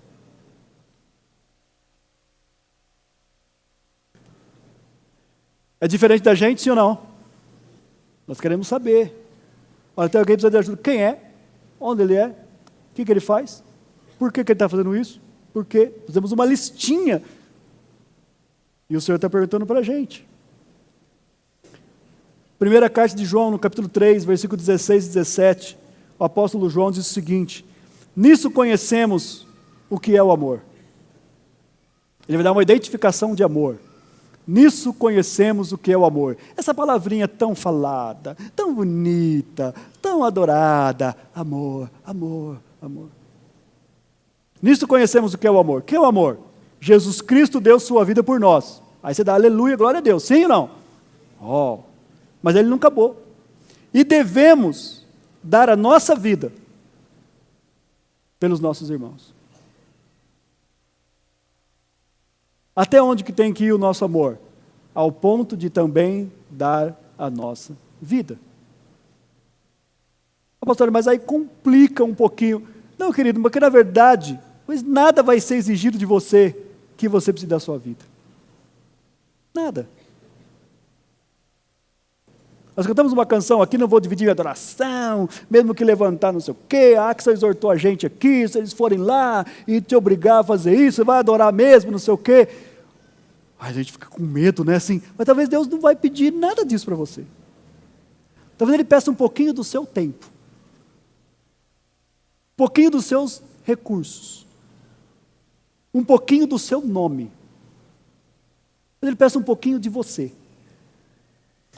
É diferente da gente, sim ou não? Nós queremos saber. Olha, tem alguém que precisa de ajuda. Quem é? Onde ele é? O que ele faz? Por que ele está fazendo isso? Por quê? Fizemos uma listinha. E o Senhor está perguntando para a gente. Primeira carta de João, no capítulo 3, versículo 16 e 17. O apóstolo João diz o seguinte: nisso conhecemos o que é o amor. Ele vai dar uma identificação de amor. Nisso conhecemos o que é o amor. Essa palavrinha tão falada, tão bonita, tão adorada. Amor, amor, amor. Nisso conhecemos o que é o amor. O que é o amor? Jesus Cristo deu sua vida por nós. Aí você dá aleluia, glória a Deus. Sim ou não? Oh, mas ele não acabou. E devemos dar a nossa vida pelos nossos irmãos. Até onde que tem que ir o nosso amor? Ao ponto de também dar a nossa vida. Pastor, mas aí complica um pouquinho. Não, querido, porque na verdade, pois nada vai ser exigido de você que você precise da sua vida. Nada. Nós cantamos uma canção aqui, não vou dividir a adoração, mesmo que levantar não sei o quê, a Axel exortou a gente aqui, se eles forem lá e te obrigar a fazer isso, você vai adorar mesmo, não sei o quê. A gente fica com medo, né, assim, mas talvez Deus não vai pedir nada disso para você. Talvez Ele peça um pouquinho do seu tempo, um pouquinho dos seus recursos, um pouquinho do seu nome. Ele peça um pouquinho de você,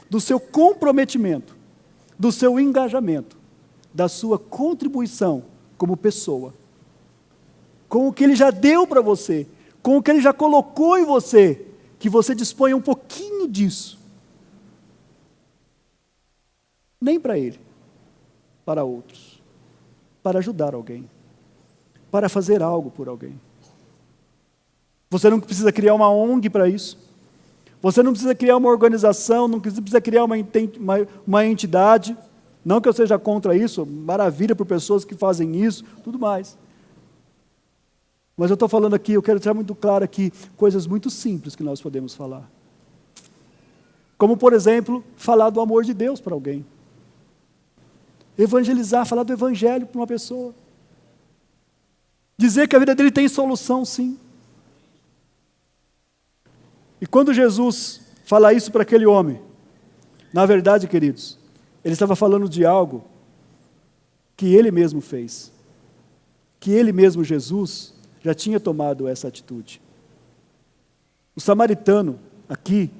do seu comprometimento, do seu engajamento, da sua contribuição como pessoa, com o que Ele já deu para você, com o que Ele já colocou em você, que você disponha um pouquinho disso. Nem para Ele, para outros, para ajudar alguém, para fazer algo por alguém. Você não precisa criar uma ONG para isso. Você não precisa criar uma organização, não precisa criar uma entidade. Não que eu seja contra isso, maravilha por pessoas que fazem isso, tudo mais. Mas eu estou falando aqui, eu quero deixar muito claro aqui, coisas muito simples que nós podemos falar. Como, por exemplo, falar do amor de Deus para alguém. Evangelizar, falar do evangelho para uma pessoa. Dizer que a vida dele tem solução, sim. E quando Jesus fala isso para aquele homem, na verdade, queridos, ele estava falando de algo que ele mesmo fez. Que ele mesmo, Jesus, já tinha tomado essa atitude. O samaritano, aqui,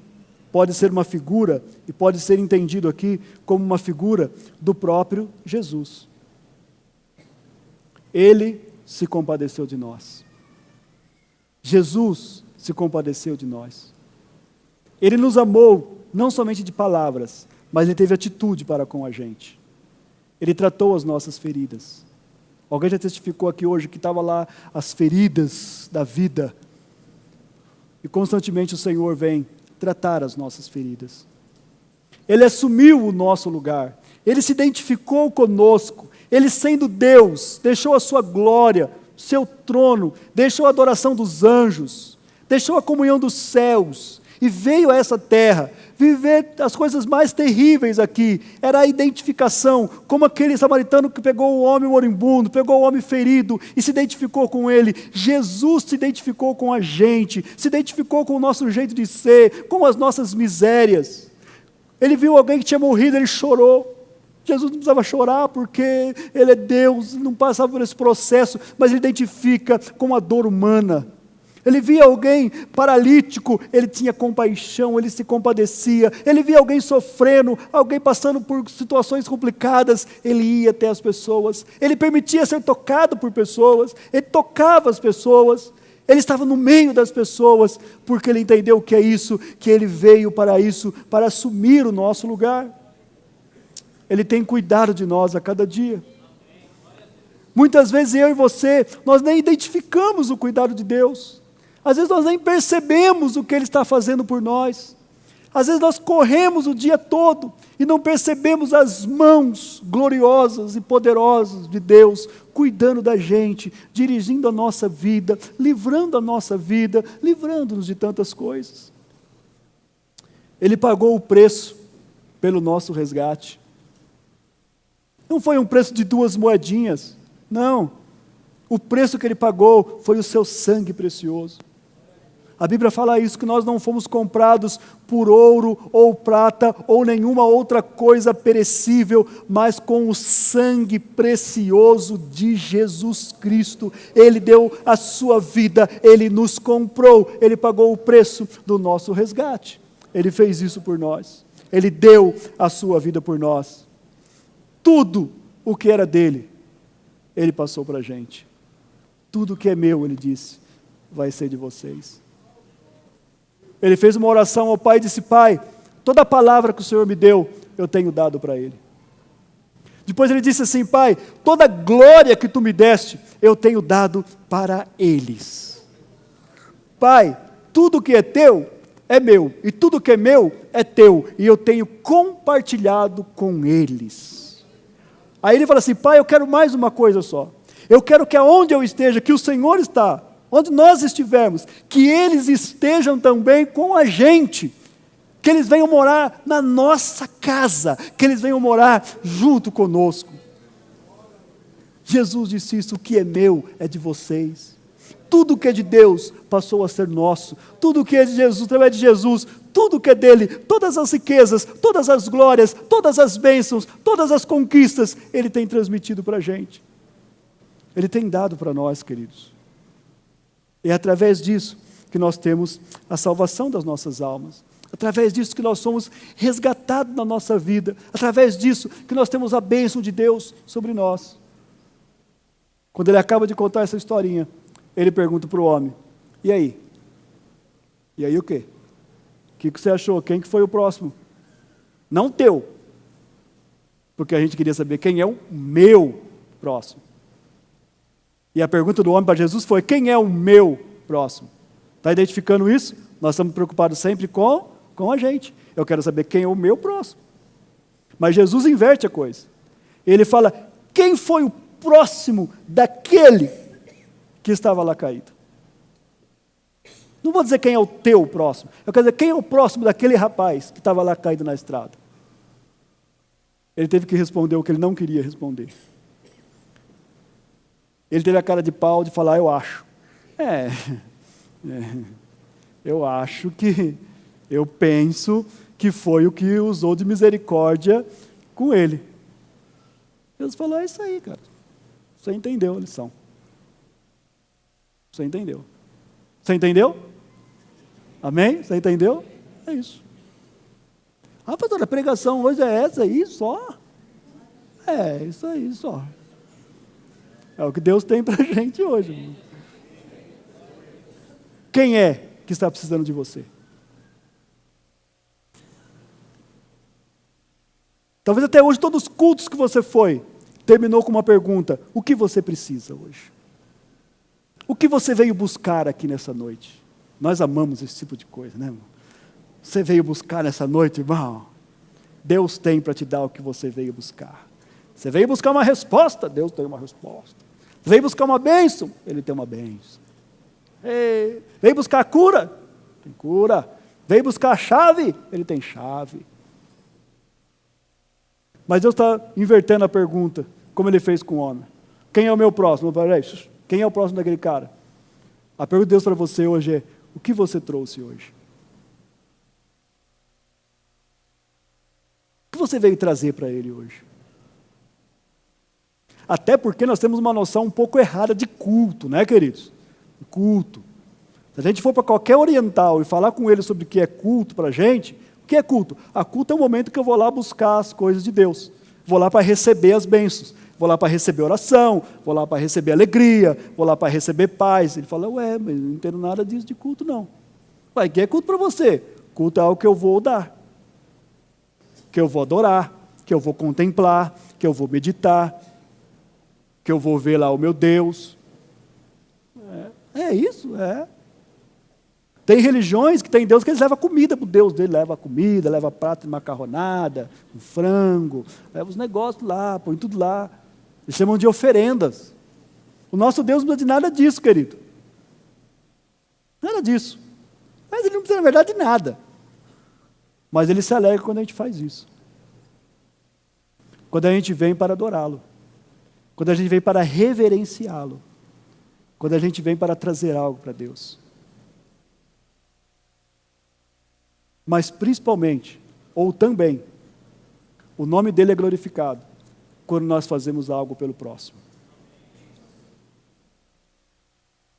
pode ser uma figura, e pode ser entendido aqui como uma figura do próprio Jesus. Ele se compadeceu de nós. Jesus se compadeceu de nós. Ele nos amou, não somente de palavras, mas ele teve atitude para com a gente. Ele tratou as nossas feridas. Alguém já testificou aqui hoje que estava lá as feridas da vida. E constantemente o Senhor vem tratar as nossas feridas. Ele assumiu o nosso lugar. Ele se identificou conosco. Ele, sendo Deus, deixou a sua glória, seu trono, deixou a adoração dos anjos, deixou a comunhão dos céus e veio a essa terra viver as coisas mais terríveis aqui. Era a identificação, como aquele samaritano que pegou o homem moribundo, pegou o homem ferido e se identificou com ele. Jesus se identificou com a gente, se identificou com o nosso jeito de ser, com as nossas misérias. Ele viu alguém que tinha morrido, ele chorou. Jesus não precisava chorar porque ele é Deus, não passava por esse processo, mas ele identifica com a dor humana. Ele via alguém paralítico, ele tinha compaixão, ele se compadecia. Ele via alguém sofrendo, alguém passando por situações complicadas, ele ia até as pessoas. Ele permitia ser tocado por pessoas, ele tocava as pessoas. Ele estava no meio das pessoas, porque ele entendeu o que é isso, que ele veio para isso, para assumir o nosso lugar. Ele tem cuidado de nós a cada dia. Muitas vezes eu e você, nós nem identificamos o cuidado de Deus. Às vezes nós nem percebemos o que Ele está fazendo por nós. Às vezes nós corremos o dia todo e não percebemos as mãos gloriosas e poderosas de Deus cuidando da gente, dirigindo a nossa vida, livrando a nossa vida, livrando-nos de tantas coisas. Ele pagou o preço pelo nosso resgate. Não foi um preço de 2 moedinhas, não. O preço que Ele pagou foi o seu sangue precioso. A Bíblia fala isso, que nós não fomos comprados por ouro ou prata ou nenhuma outra coisa perecível, mas com o sangue precioso de Jesus Cristo. Ele deu a sua vida, Ele nos comprou, Ele pagou o preço do nosso resgate. Ele fez isso por nós. Ele deu a sua vida por nós. Tudo o que era dele, Ele passou para a gente. Tudo que é meu, Ele disse, vai ser de vocês. Ele fez uma oração ao Pai e disse: Pai, toda a palavra que o Senhor me deu, eu tenho dado para Ele. Depois ele disse assim: Pai, toda a glória que Tu me deste, eu tenho dado para eles. Pai, tudo que é Teu é meu, e tudo que é meu é Teu, e eu tenho compartilhado com eles. Aí ele fala assim: Pai, eu quero mais uma coisa só. Eu quero que aonde eu esteja, que o Senhor está, onde nós estivermos, que eles estejam também com a gente, que eles venham morar na nossa casa, que eles venham morar junto conosco. Jesus disse isso: o que é meu é de vocês. Tudo que é de Deus passou a ser nosso. Tudo que é de Jesus, através de Jesus, tudo que é dele, todas as riquezas, todas as glórias, todas as bênçãos, todas as conquistas, Ele tem transmitido para a gente. Ele tem dado para nós, queridos. É através disso que nós temos a salvação das nossas almas. Através disso que nós somos resgatados na nossa vida. Através disso que nós temos a bênção de Deus sobre nós. Quando ele acaba de contar essa historinha, ele pergunta para o homem: e aí? E aí o quê? O que você achou? Quem que foi o próximo? Não teu. Porque a gente queria saber quem é o meu próximo. E a pergunta do homem para Jesus foi: quem é o meu próximo? Está identificando isso? Nós estamos preocupados sempre com a gente. Eu quero saber quem é o meu próximo. Mas Jesus inverte a coisa. Ele fala, quem foi o próximo daquele que estava lá caído? Não vou dizer quem é o teu próximo, eu quero dizer quem é o próximo daquele rapaz que estava lá caído na estrada. Ele teve que responder o que ele não queria responder. Ele teve a cara de pau de falar, eu acho. Eu acho eu penso que foi o que usou de misericórdia com ele. Deus falou, é isso aí, cara. Você entendeu a lição. Você entendeu. Você entendeu? Amém? Você entendeu? É isso. Pastor, a pregação hoje é essa aí só? É, isso aí só. É o que Deus tem pra gente hoje. Quem é que está precisando de você? Talvez até hoje todos os cultos que você foi, terminou com uma pergunta, o que você precisa hoje? O que você veio buscar aqui nessa noite? Nós amamos esse tipo de coisa, né, irmão? Você veio buscar nessa noite, irmão? Deus tem para te dar o que você veio buscar. Você veio buscar uma resposta? Deus tem uma resposta. Você veio buscar uma bênção? Ele tem uma bênção. Veio buscar a cura? Tem cura. Veio buscar a chave? Ele tem chave. Mas Deus está invertendo a pergunta, como Ele fez com o homem. Quem é o meu próximo? Quem é o próximo daquele cara? A pergunta de Deus para você hoje é, o que você trouxe hoje? O que você veio trazer para Ele hoje? Até porque nós temos uma noção um pouco errada de culto, né, queridos? Culto. Se a gente for para qualquer oriental e falar com ele sobre o que é culto para a gente, o que é culto? A culto é o momento que eu vou lá buscar as coisas de Deus. Vou lá para receber as bênçãos. Vou lá para receber oração. Vou lá para receber alegria. Vou lá para receber paz. Ele fala, mas eu não entendo nada disso de culto, não. O que é culto para você? Culto é algo que eu vou dar. Que eu vou adorar. Que eu vou contemplar. Que eu vou meditar. Que eu vou ver lá o meu Deus. É isso, é. Tem religiões que tem Deus que eles levam comida para o Deus dele, leva comida, leva prato de macarronada, um frango, leva os negócios lá, põe tudo lá. Eles chamam de oferendas. O nosso Deus não precisa de nada disso, querido. Nada disso. Mas ele não precisa, na verdade, de nada. Mas ele se alegra quando a gente faz isso. Quando a gente vem para adorá-lo. Quando a gente vem para reverenciá-lo. Quando a gente vem para trazer algo para Deus. Mas principalmente, ou também, o nome dele é glorificado quando nós fazemos algo pelo próximo.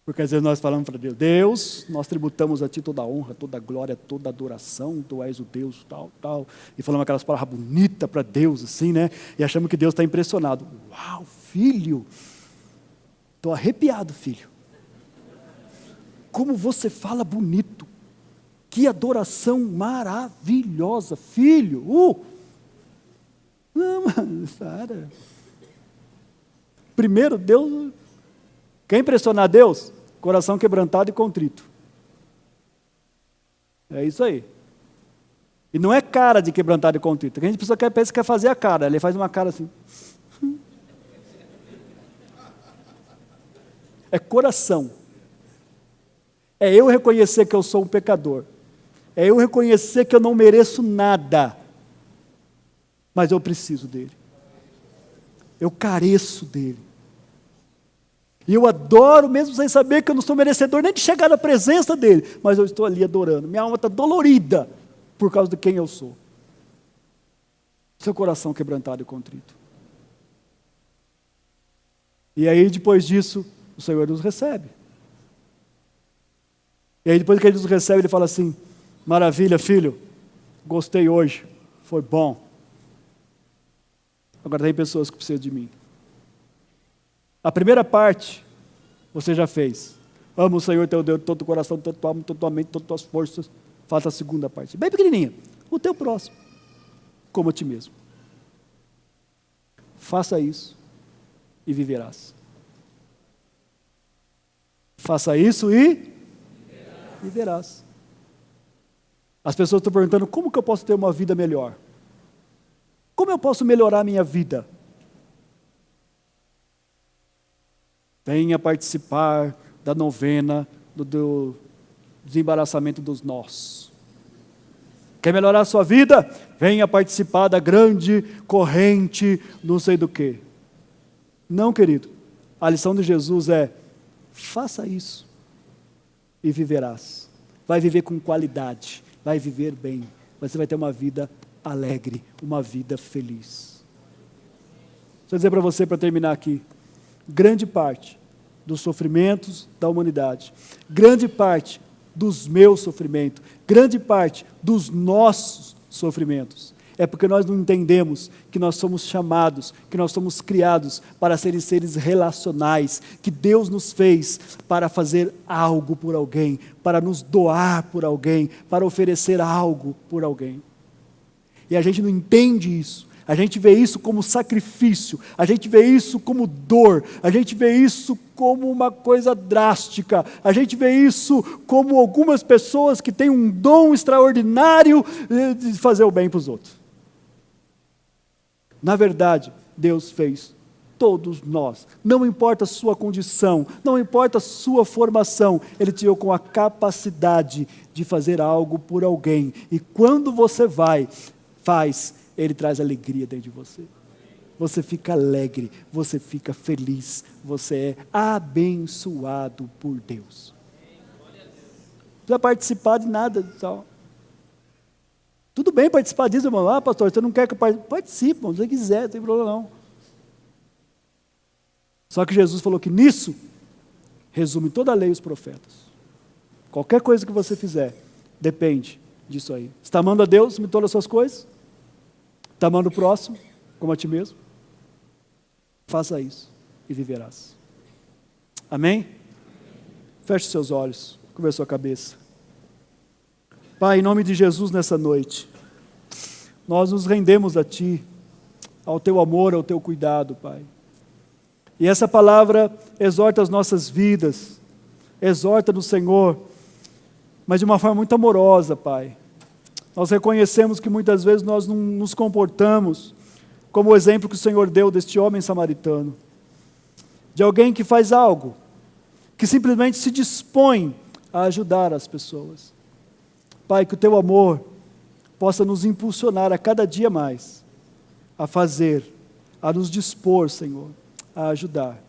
Porque às vezes nós falamos para Deus, Deus, nós tributamos a Ti toda a honra, toda a glória, toda a adoração, Tu és o Deus, tal, tal. E falamos aquelas palavras bonitas para Deus, assim, né? E achamos que Deus está impressionado. Uau, filho! Estou arrepiado, filho. Como você fala bonito. Que adoração maravilhosa, filho. Não, mano, Sara. Primeiro, Deus. Quer impressionar Deus? Coração quebrantado e contrito. É isso aí. E não é cara de quebrantado e contrito. A gente pensa que quer fazer a cara. Ele faz uma cara assim. É coração. É eu reconhecer que eu sou um pecador. É eu reconhecer que eu não mereço nada. Mas eu preciso dele. Eu careço dele. E eu adoro mesmo sem saber que eu não sou merecedor nem de chegar na presença dele. Mas eu estou ali adorando. Minha alma está dolorida por causa de quem eu sou. Seu coração quebrantado e contrito. E aí depois disso, o Senhor nos recebe. E aí depois que ele nos recebe, ele fala assim, maravilha, filho, gostei hoje, foi bom. Agora tem pessoas que precisam de mim. A primeira parte, você já fez. Ama o Senhor teu Deus de todo o coração, toda a tua alma, toda a tua mente, todas as tuas forças. Falta a segunda parte, bem pequenininha. O teu próximo, como a ti mesmo. Faça isso e viverás. Faça isso e viverás. As pessoas estão perguntando, como que eu posso ter uma vida melhor? Como eu posso melhorar a minha vida? Venha participar da novena do desembaraçamento dos nós. Quer melhorar a sua vida? Venha participar da grande corrente não sei do quê. Não, querido. A lição de Jesus é: faça isso e viverás. Vai viver com qualidade, vai viver bem. Você vai ter uma vida alegre, uma vida feliz. Deixa eu dizer para você, para terminar aqui, grande parte dos sofrimentos da humanidade, grande parte dos meus sofrimentos, grande parte dos nossos sofrimentos, é porque nós não entendemos que nós somos chamados, que nós somos criados para serem seres relacionais, que Deus nos fez para fazer algo por alguém, para nos doar por alguém, para oferecer algo por alguém. E a gente não entende isso. A gente vê isso como sacrifício, a gente vê isso como dor, a gente vê isso como uma coisa drástica, a gente vê isso como algumas pessoas que têm um dom extraordinário de fazer o bem para os outros. Na verdade, Deus fez todos nós, não importa a sua condição, não importa a sua formação, Ele te deu com a capacidade de fazer algo por alguém, e quando você faz, Ele traz alegria dentro de você. Você fica alegre, você fica feliz, você é abençoado por Deus. Não precisa participar de nada. Só. Tudo bem participar disso, irmão. Ah, pastor, você não quer que eu participe? Participe, se você quiser, não tem problema não. Só que Jesus falou que nisso resume toda a lei e os profetas. Qualquer coisa que você fizer, depende disso aí. Você está amando a Deus em todas as suas coisas? Está amando o próximo, como a ti mesmo? Faça isso e viverás. Amém? Feche seus olhos, curva a sua cabeça. Pai, em nome de Jesus nessa noite, nós nos rendemos a Ti, ao Teu amor, ao Teu cuidado, Pai. E essa palavra exorta as nossas vidas, exorta no Senhor, mas de uma forma muito amorosa, Pai. Nós reconhecemos que muitas vezes nós não nos comportamos como o exemplo que o Senhor deu deste homem samaritano, de alguém que faz algo, que simplesmente se dispõe a ajudar as pessoas. Pai, que o Teu amor possa nos impulsionar a cada dia mais, a fazer, a nos dispor, Senhor, a ajudar.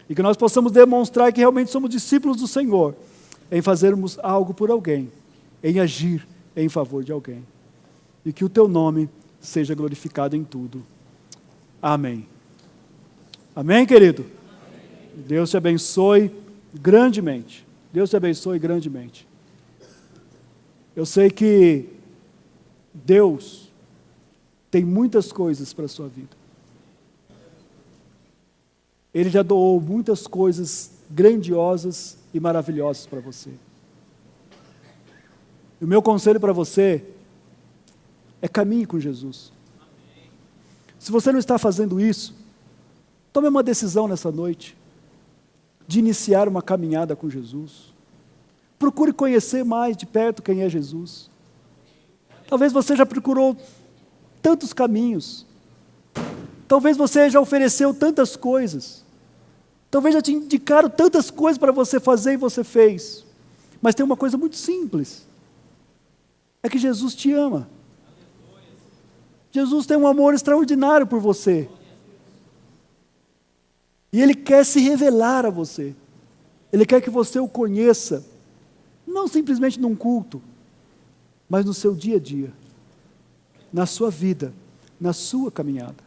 E que nós possamos demonstrar que realmente somos discípulos do Senhor, em fazermos algo por alguém, em agir em favor de alguém. E que o Teu nome seja glorificado em tudo. Amém. Amém, querido? Amém. Deus te abençoe grandemente. Deus te abençoe grandemente. Eu sei que Deus tem muitas coisas para a sua vida. Ele já doou muitas coisas grandiosas e maravilhosas para você. O meu conselho para você é caminhe com Jesus. Se você não está fazendo isso, tome uma decisão nessa noite de iniciar uma caminhada com Jesus. Procure conhecer mais de perto quem é Jesus. Talvez você já procurou tantos caminhos. Talvez você já ofereceu tantas coisas. Talvez já te indicaram tantas coisas para você fazer e você fez. Mas tem uma coisa muito simples. É que Jesus te ama. Jesus tem um amor extraordinário por você. E Ele quer se revelar a você. Ele quer que você o conheça. Não simplesmente num culto, mas no seu dia a dia. Na sua vida, na sua caminhada.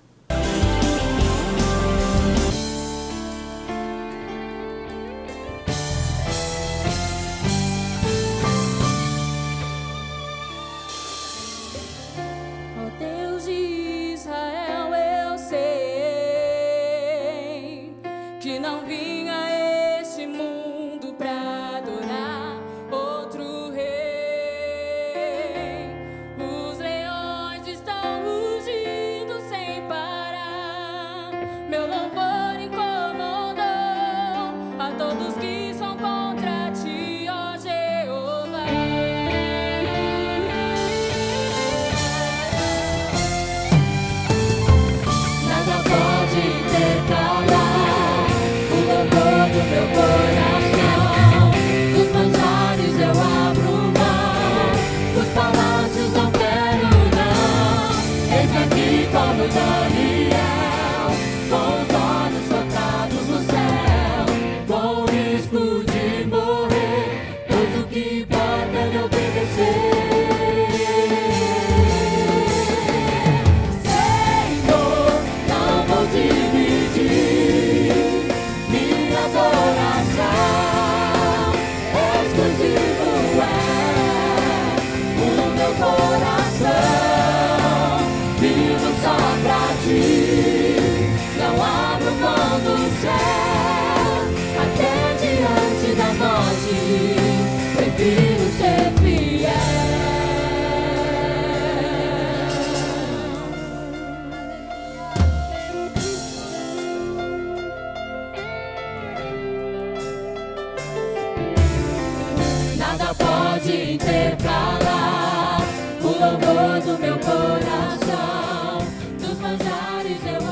Nada pode declarar o ti. Não abro mão do céu, até diante da morte. Prefiro ser fiel. Nada pode intercalar o louvor do meu coração. Dos manjares eu